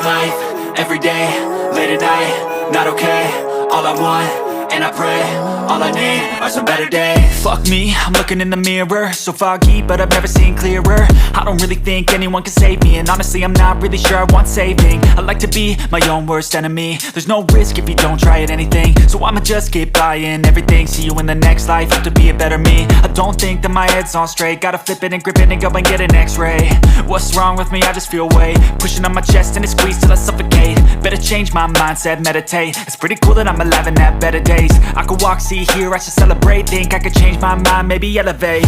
life, everyday, late at night, not okay. All I want, and I pray, all I need are some better days. Fuck me, I'm looking in the mirror, so foggy, but I've never seen clearer. I don't really think anyone can save me, and honestly I'm not really sure I want saving. I like to be my own worst enemy. There's no risk if you don't try at anything, so I'ma just keep buying everything. See you in the next life, have to be a better me. I don't think that my head's on straight, gotta flip it and grip it and go and get an x-ray. What's wrong with me? I just feel weight pushing on my chest and it squeezes till I suffocate. Better change my mindset, meditate. It's pretty cool that I'm alive and have better days. I could walk, see, hear, I should celebrate. Think I could change my mind, maybe elevate.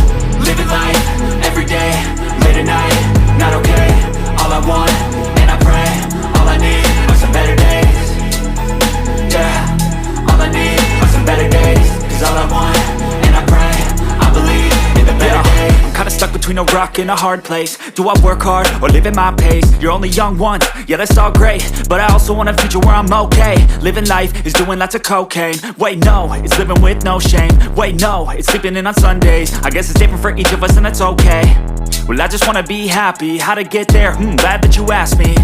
Living life, everyday, late at night, not okay. All I want, and I pray, all I need are some better days. Yeah, all I need are some better days. Cause all I want, and I pray, I believe in the better days. I'm kinda stuck between a rock and a hard place. Do I work hard or live at my pace? You're only young once, yeah that's all great, but I also want a future where I'm okay. Living life is doing lots of cocaine. Wait no, it's living with no shame. Wait no, it's sleeping in on Sundays. I guess it's different for each of us and that's okay. Well I just wanna be happy, how to get there? Glad that you asked me.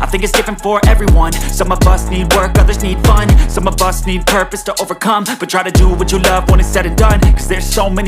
I think it's different for everyone. Some of us need work, others need fun. Some of us need purpose to overcome, but try to do what you love when it's said and done. Cause there's so many